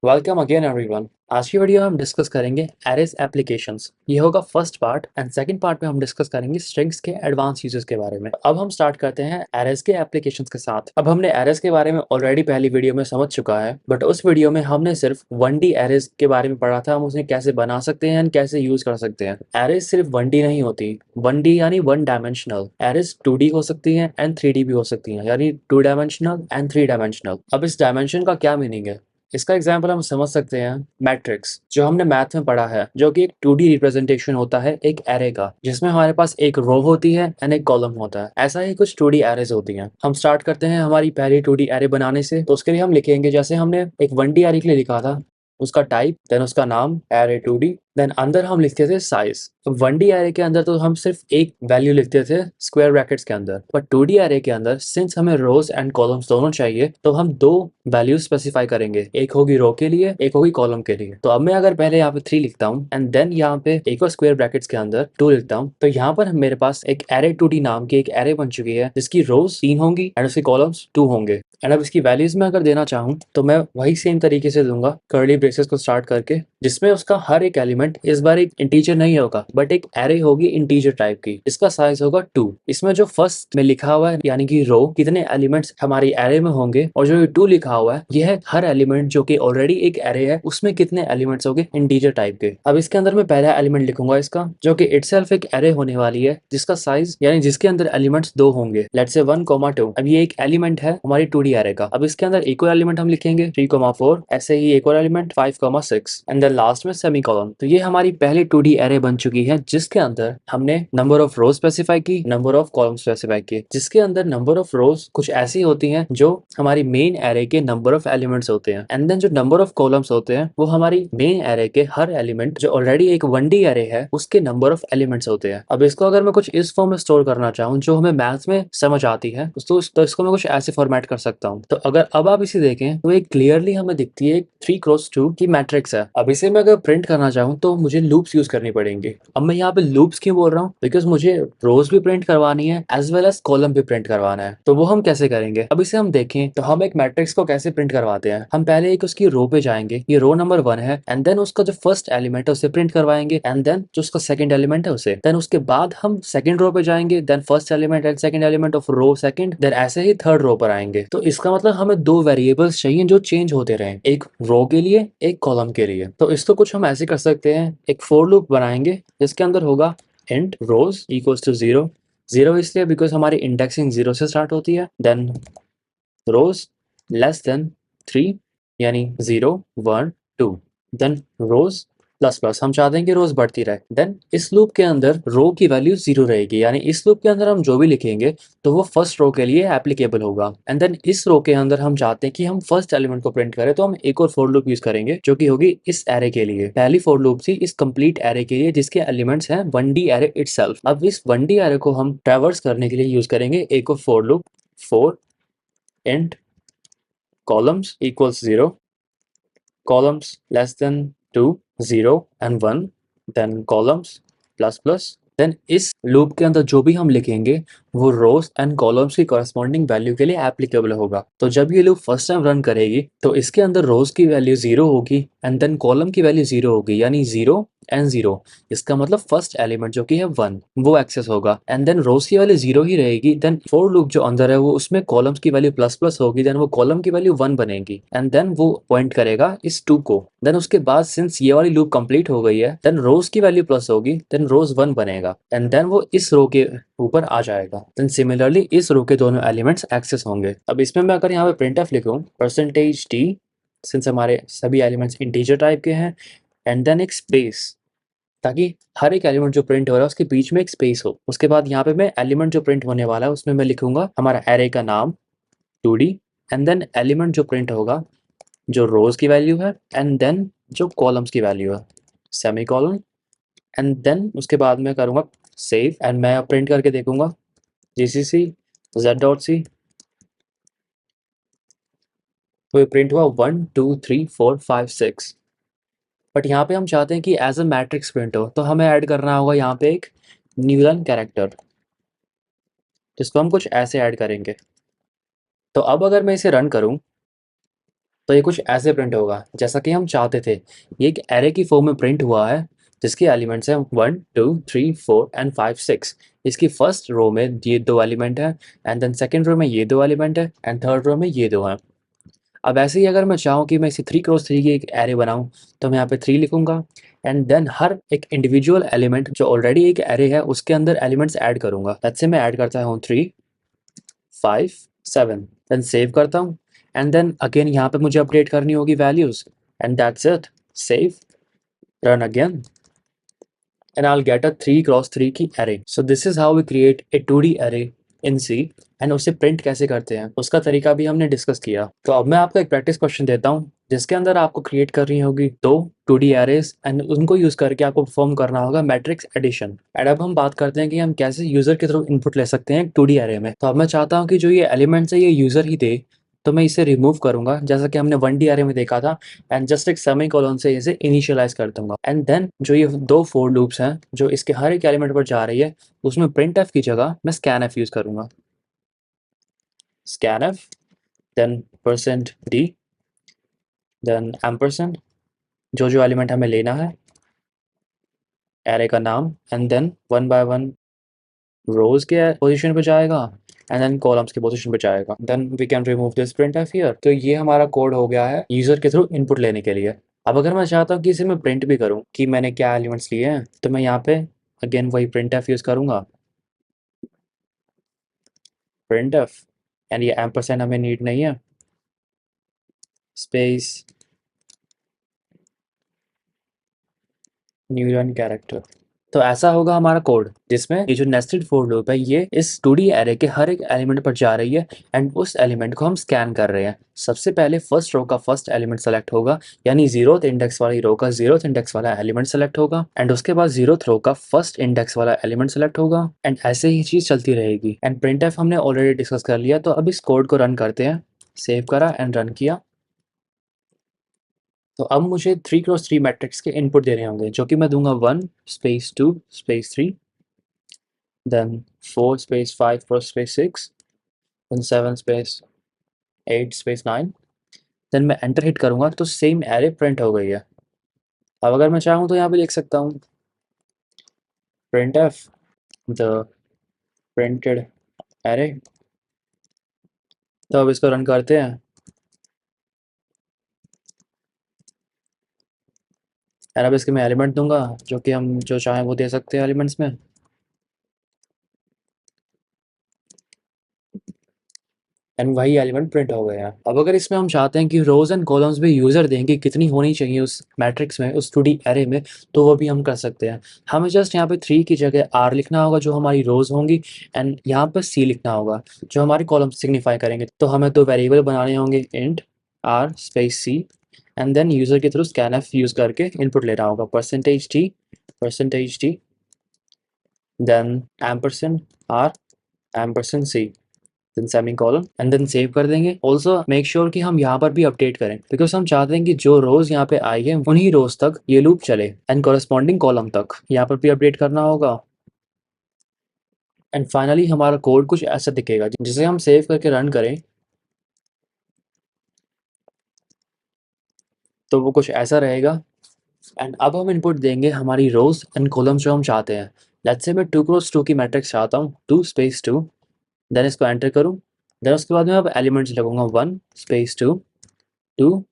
Welcome again everyone. आज की video में हम डिस्कस करेंगे एरेज एप्लीकेशंस। ये होगा first part and second part में हम डिस्कस करेंगे स्ट्रिंग्स के एडवांस यूजेस के बारे में। अब हम स्टार्ट करते हैं एरेज के एप्लीकेशंस के साथ। अब हमने एरेज के बारे में ऑलरेडी पहली वीडियो में समझ चुका है, बट उस वीडियो में हमने सिर्फ 1D एरेज के बारे में पढ़ा था। हम उसे कैसे बना सकते हैं एंड कैसे यूज कर सकते हैं। एरेज सिर्फ 1D नहीं होती। 1D यानी वन डायमेंशनल। एरेज 2D हो सकती है एंड 3D भी हो सकती है, यानी 2 डायमेंशनल एंड 3 डायमेंशनल। अब इस डायमेंशन का क्या मीनिंग है, इसका एग्जाम्पल हम समझ सकते हैं मैट्रिक्स, जो हमने मैथ में पढ़ा है, जो कि एक 2D रिप्रेजेंटेशन होता है एक एरे का, जिसमें हमारे पास एक रो होती है एंड एक कॉलम होता है। ऐसा ही कुछ 2D एरेज होती हैं। हम स्टार्ट करते हैं हमारी पहली 2D एरे बनाने से। तो उसके लिए हम लिखेंगे, जैसे हमने एक 1D एरे के लिए लिखा था, उसका टाइप, देन उसका नाम एरे 2D, देन अंदर हम लिखते थे साइज। तो 1D एरे के अंदर तो हम सिर्फ एक वैल्यू लिखते थे स्क्वायर ब्रैकेट्स के अंदर, पर 2D एरे के अंदर सिंस हमें रोज एंड कॉलम्स दोनों चाहिए, तो हम दो वैल्यू स्पेसिफाई करेंगे, एक होगी रो के लिए, एक होगी कॉलम के लिए। तो अब मैं अगर पहले यहाँ पे 3 लिखता हूँ एंड देन यहाँ पे एक और स्क्वायर ब्रैकेट्स के अंदर 2 लिखता हूँ, तो यहाँ पर मेरे पास एक एरे 2D नाम की एक एरे बन चुकी है, जिसकी रोज 3 होंगी एंड उसके कॉलम्स 2 होंगे। एंड अब इसकी वैल्यूज में अगर देना चाहूँ तो मैं वही सेम तरीके से दूंगा, कर्ली ब्रेसेस को स्टार्ट करके, जिसमें उसका हर एक एलिमेंट इस बार एक इंटीजर नहीं होगा, बट एक एरे होगी इंटीजर टाइप की, इसका साइज होगा 2। इसमें जो फर्स्ट में लिखा हुआ है यानी कि रो, कितने एलिमेंट्स हमारी एरे में होंगे, और जो 2 लिखा हुआ है यह है हर एलिमेंट जो कि ऑलरेडी एक एरे है उसमें कितने एलिमेंट्स होंगे इंटीजर टाइप के। अब इसके अंदर मैं पहला एलिमेंट लिखूंगा इसका, जो कि इटसेल्फ एक एरे होने वाली है, जिसका साइज यानी जिसके अंदर एलिमेंट्स 2 होंगे, लेट्स से 1, 2। अब ये एक एलिमेंट है हमारी 2D एरे का। अब इसके अंदर एक और एलिमेंट हम लिखेंगे 3, 4, ऐसे ही एक और एलिमेंट 5, 6 एंड देन लास्ट में सेमीकोलन। तो ये हमारी पहली 2D एरे बन चुकी है, जिसके अंदर हमने नंबर ऑफ रोज स्पेसिफाई की, नंबर ऑफ कॉलम स्पेसिफाई किए। जिसके अंदर नंबर ऑफ रोज कुछ ऐसी होती हैं जो हमारी मेन एरे के नंबर ऑफ एलिमेंट्स होते हैं, एंड देन जो नंबर ऑफ कॉलम्स होते हैं वो हमारी मेन एरे के हर एलिमेंट जो ऑलरेडी एक 1D एरे है उसके नंबर ऑफ एलिमेंट्स होते हैं। अब इसको अगर मैं कुछ इस फॉर्म में स्टोर करना चाहूँ जो हमें मैथ्स में समझ आती है, तो इसको मैं कुछ ऐसे फॉर्मेट कर सकता हूँ। तो अगर अब आप इसे देखें तो एक क्लियरली हमें दिखती है 3x2 की मैट्रिक्स है। अब इसे मैं अगर प्रिंट करना चाहूँ तो मुझे लूप्स यूज करनी पड़ेंगे। अब मैं यहाँ पे लूप्स क्यों बोल रहा हूँ, बिकॉज मुझे रोज भी प्रिंट करवानी है एज वेल एज कॉलम भी प्रिंट करवाना है। तो वो हम कैसे करेंगे, अब इसे हम देखें तो हम एक मैट्रिक्स को कैसे प्रिंट करवाते हैं। हम पहले एक उसकी रो पे जाएंगे, ये रो नंबर 1 है, एंड देन उसका जो फर्स्ट एलिमेंट है उसे प्रिंट करवाएंगे, एंड देन जो उसका सेकंड एलिमेंट है उसे, देन उसके बाद हम सेकंड रो पे जाएंगे, then first element and second element of row second, then ऐसे ही थर्ड रो पर आएंगे। तो इसका मतलब हमें दो वेरिएबल्स चाहिए जो चेंज होते रहें, एक रो के लिए एक कॉलम के लिए। तो इसको कुछ हम ऐसे कर सकते हैं, एक फोर लूप बनाएंगे जिसके अंदर होगा इंट रोज इक्वल्स टू 0। 0 इसलिए बिकॉज हमारी इंडेक्सिंग 0 से स्टार्ट होती है, देन रोज लेस देन 3 यानी 0, 1, 2, देन रोज प्लस प्लस, हम चाहते हैं कि रोज बढ़ती रहे। देन इस लूप के अंदर रो की वैल्यू 0 रहेगी, यानी इस लूप के अंदर हम जो भी लिखेंगे तो वो फर्स्ट रो के लिए एप्लीकेबल होगा। एंड देन इस रो के अंदर हम चाहते हैं कि हम फर्स्ट एलिमेंट को प्रिंट करें, तो हम एक और फोर लूप यूज करेंगे जो कि होगी इस एरे के लिए। पहली फोर लूप थी इस कंप्लीट एरे के लिए जिसके एलिमेंट्स हैं 1D एरे इटसेल्फ। अब इस 1D एरे को हम ट्रैवर्स करने के लिए यूज करेंगे एक और for loop, four int columns equals 0, columns less than 2, 0 and 1, then columns plus plus। Then इस लूप के अंदर जो भी हम लिखेंगे वो रोज एंड कॉलम्स की कॉरेस्पॉन्डिंग वैल्यू के लिए एप्लीकेबल होगा। तो जब ये लूप फर्स्ट टाइम रन करेगी तो इसके अंदर रोज की वैल्यू 0 होगी एंड देन कॉलम की वैल्यू 0 होगी, यानी 0 एंड 0। इसका मतलब फर्स्ट एलिमेंट जो कि है 1 वो एक्सेस होगा, एंड देन रोज की वैल्यू 0 ही रहेगी। देन फोर लूप जो अंदर है वो उसमें कॉलम्स की वैल्यू प्लस प्लस होगी, देन वो कॉलम की वैल्यू 1 बनेगी, एंड देन वो पॉइंट करेगा इस 2 को। देन उसके बाद सिंस ये वाली लूप कंप्लीट हो गई है, देन रोज की वैल्यू प्लस होगी, देन रोज 1 बनेगा, एंड देन वो इस रो के ऊपर आ जाएगा। देन सिमिलरली इस रो के दोनों एलिमेंट्स एक्सेस होंगे। अब इसमें मैं अगर यहाँ पे प्रिंटफ लिखूं %t, सिंस हमारे सभी एलिमेंट्स इंटीजर टाइप के हैं, एंड देन एक स्पेस, ताकि हर एक एलिमेंट जो प्रिंट हो रहा है उसके बीच में एक स्पेस हो। उसके बाद यहाँ पे मैं एलिमेंट जो प्रिंट होने वाला है उसमें मैं लिखूंगा हमारा एरे का नाम 2D, एंड देन एलिमेंट जो प्रिंट होगा जो रोज की वैल्यू है, एंड देन जो कॉलम्स की वैल्यू है, सेमी कॉलन। एंड देन उसके बाद मैं करूँगा सेव, एंड मैं प्रिंट करके देखूंगा gcc z.c, तो ये प्रिंट हुआ 1, 2, 3, 4, 5, 6। बट यहाँ पे हम चाहते हैं कि एज अ मैट्रिक्स प्रिंट हो, तो हमें ऐड करना होगा यहाँ पे एक न्यूलन कैरेक्टर, जिसको हम कुछ ऐसे ऐड करेंगे। तो अब अगर मैं इसे रन करूँ तो ये कुछ ऐसे प्रिंट होगा जैसा कि हम चाहते थे। ये एक एरे की फॉर्म में प्रिंट हुआ है जिसके एलिमेंट्स हैं 1 2 3 4 एंड 5 6। इसकी फर्स्ट रो में ये दो एलिमेंट हैं, एंड देन सेकंड रो में ये दो एलिमेंट है, एंड थर्ड रो में ये दो हैं। अब ऐसे ही अगर मैं चाहूँ कि मैं इसे 3 क्रॉस 3 की एक एरे बनाऊँ, तो मैं यहाँ पे 3 लिखूँगा, एंड देन हर एक इंडिविजुअल एलिमेंट जो ऑलरेडी एक एरे है उसके अंदर एलिमेंट्स ऐड करूँगा। लेट्स से मैं ऐड करता हूँ 3 5 7, देन सेव करता हूँ, एंड देन अगेन यहाँ पे मुझे अपडेट करनी होगी values, and that's it. Save, run again, and I'll get a 3 cross 3 की array. So this is how we create a 2D array in C, and उसे print कैसे करते हैं उसका तरीका भी हमने डिस्कस किया। तो अब मैं आपको एक प्रैक्टिस क्वेश्चन देता हूँ जिसके अंदर आपको क्रिएट करनी होगी दो 2D एरेज, एंड उनको यूज करके आपको परफॉर्म करना होगा मैट्रिक्स एडिशन। एंड अब हम बात करते हैं कि हम कैसे यूजर के थ्रू इनपुट ले सकते हैं 2D एरे में। तो अब मैं चाहता हूँ कि जो ये एलिमेंट्स है ये यूजर ही दे, तो मैं इसे रिमूव करूंगा जैसा कि हमने 1D एरे में देखा था, एंड जस्ट एक सेमीकोलन से इसे इनिशियलाइज कर दूंगा। एंड देन जो ये दो फोर लूप्स हैं जो इसके हर एक एलिमेंट पर जा रही है, उसमें प्रिंट एफ की जगह मैं स्कैन एफ यूज करूंगा। Scanf, then percent D, then ampersand, जो जो एलिमेंट हमें लेना है, एरे का नाम, and then one by one rows के पोजीशन पे जाएगा, एंड देन कॉलम्स के पोजीशन पे जाएगा। Then we can remove this printf here. तो ये हमारा कोड हो गया है यूजर के थ्रू इनपुट लेने के लिए। अब अगर मैं चाहता हूँ कि इसे मैं प्रिंट भी करूँ कि मैंने क्या एलिमेंट्स लिए हैं, तो मैं यहाँ पे अगेन वही प्रिंट एफ यूज करूंगा, प्रिंट एफ, एंड ये एम्परसेंड हमें नीड नहीं है, स्पेस न्यू लाइन कैरेक्टर। तो ऐसा होगा हमारा कोड जिसमें ये जो नेस्टेड फॉर लूप है ये इस 2D एरे के हर एक एलिमेंट पर जा रही है, एंड उस एलिमेंट को हम स्कैन कर रहे हैं। सबसे पहले फर्स्ट रो का फर्स्ट एलिमेंट सेलेक्ट होगा, यानी 0th इंडेक्स वाली रो का 0th इंडेक्स वाला एलिमेंट सेलेक्ट होगा, एंड उसके बाद 0th रो का फर्स्ट इंडेक्स वाला एलिमेंट सेलेक्ट होगा, एंड ऐसे ही चीज चलती रहेगी। एंड प्रिंटफ हमने ऑलरेडी डिस्कस कर लिया, तो अब इस कोड को रन करते हैं। सेव करा एंड रन किया। तो अब मुझे 3 क्रॉस 3 मैट्रिक्स के इनपुट देने होंगे जो कि मैं दूंगा 1 space 2 space 3, then 4 space 5 cross space 6, then 7 space 8 space 9। Then मैं एंटर हिट करूंगा तो सेम एरे प्रिंट हो गई है। अब अगर मैं चाहूँ तो यहाँ पे लिख सकता हूँ print F the printed array. तो अब इसको रन करते हैं, एंड अब इसके मैं एलिमेंट दूंगा जो कि हम जो चाहें वो दे सकते हैं एलिमेंट्स में। एंड वही एलिमेंट प्रिंट हो गया। अब अगर इसमें हम चाहते हैं कि रोज एंड कॉलम्स भी यूजर दें कि कितनी होनी चाहिए उस मैट्रिक्स में, उस 2D एरे में, तो वो भी हम कर सकते हैं। हमें जस्ट यहाँ पे 3 की जगह R लिखना होगा जो हमारी रोज होंगी, एंड यहाँ पर C लिखना होगा जो हमारे कॉलम सिग्निफाई करेंगे। तो हमें दो वेरिएबल बनाने होंगे, int R space C, and then user के थ्रू स्कैन एफ यूज करके इनपुट लेना होगा, परसेंटेज टी, then ampersand R ampersand C, then semicolon, and then save कर देंगे। ऑल्सो मेक श्योर कि हम यहाँ पर भी अपडेट करें बिकॉज हम चाहते हैं कि जो रोज यहाँ पे आई है उन्हीं रोज तक ये लूप चले, एंड कोरस्पॉन्डिंग कॉलम तक यहाँ पर भी अपडेट करना होगा। एंड फाइनली हमारा कोड कुछ ऐसा दिखेगा जिसे हम सेव करके रन करें तो वो कुछ ऐसा रहेगा। एंड अब हम इनपुट देंगे हमारी रोज एंड कॉलम्स जो हम चाहते हैं। लेट्स से मैं 2 क्रॉस 2 की मैट्रिक्स चाहता हूँ, 2 स्पेस 2, देन इसको एंटर करूँ, देन उसके बाद मैं अब एलिमेंट्स लगूंगा 1 स्पेस 2 2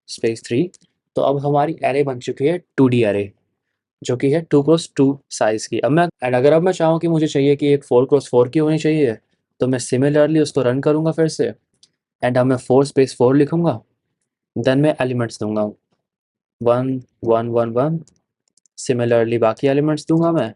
स्पेस 3। तो अब हमारी एरे बन चुकी है 2D एरे जो कि है 2 क्रॉस 2 साइज की। अगर अब मैं चाहूँ कि मुझे चाहिए कि एक 4 क्रॉस 4 की होनी चाहिए, तो मैं सिमिलरली उसको रन करूँगा फिर से, एंड अब मैं 4 स्पेस 4 लिखूँगा, देन मैं एलिमेंट्स दूंगा 1 1 1 1, सिमिलरली बाकी एलिमेंट्स दूंगा मैं,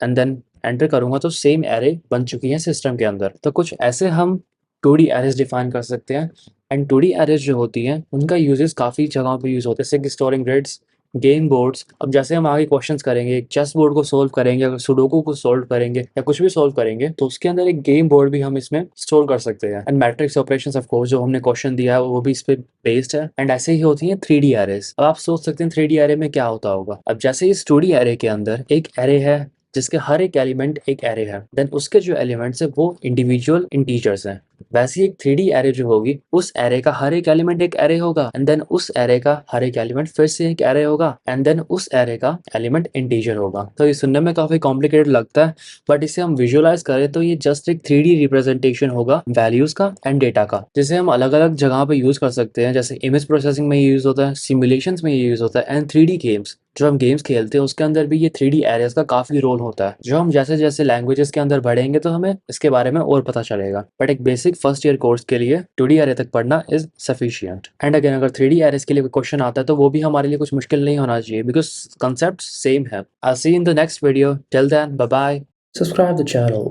एंड देन एंटर करूँगा तो सेम एरे बन चुकी है सिस्टम के अंदर। तो कुछ ऐसे हम 2D एरेज डिफाइन कर सकते हैं। एंड 2D एरेज जो होती हैं उनका यूजेस काफ़ी जगहों पे यूज़ होते हैं, जैसे कि स्टोरिंग ग्रिड्स, गेम बोर्ड्स। अब जैसे हम आगे क्वेश्चंस करेंगे, एक चेस बोर्ड को सोल्व करेंगे, अगर सुडोकू को सोल्व करेंगे या कुछ भी सोल्व करेंगे, तो उसके अंदर एक गेम बोर्ड भी हम इसमें स्टोर कर सकते हैं। And matrix operations of course जो हमने क्वेश्चन दिया है वो भी इस पे बेस्ड है। एंड ऐसे ही होती हैं 3D एरेज। अब आप सोच सकते हैं 3D एरे में क्या होता होगा। अब जैसे इस 2D एरे के अंदर एक एरे है जिसके हर एक एलिमेंट एक एरे है, देन उसके जो एलिमेंट्स है वो इंडिविजुअल इंटीजर्स हैं। वैसे ही एक 3D एरे जो होगी, उस एरे का हर एक एलिमेंट एक एरे होगा एंड देन उस एरे का हर एक एलिमेंट फिर से एक एरे होगा एंड देन उस एरे का एलिमेंट इंटीजर होगा। तो ये सुनने में काफी कॉम्प्लिकेटेड लगता है, बट इसे हम विजुअलाइज करें तो ये जस्ट एक 3D रिप्रेजेंटेशन होगा वैल्यूज का एंड डेटा का, जिसे हम अलग अलग जगह पे यूज कर सकते हैं। जैसे इमेज प्रोसेसिंग में यूज होता है, सिमुलेशंस में यूज होता है एंड 3D गेम्स, जो हम गेम्स खेलते हैं उसके अंदर भी ये 3D एरेज का काफी रोल होता है। जो हम जैसे जैसे लैंग्वेजेस के अंदर बढ़ेंगे तो हमें इसके बारे में और पता चलेगा, बट एक बेसिक फर्स्ट ईयर कोर्स के लिए 2D एरे तक पढ़ना इज सफिशिएंट। एंड अगेन अगर 3D एरेज के लिए कोई क्वेश्चन आता है तो वो भी हमारे लिए कुछ मुश्किल नहीं होना चाहिए, बिकॉज कंसेप्ट सेम है। I see in the next video, till then bye bye. Subscribe the channel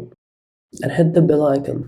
and hit the bell icon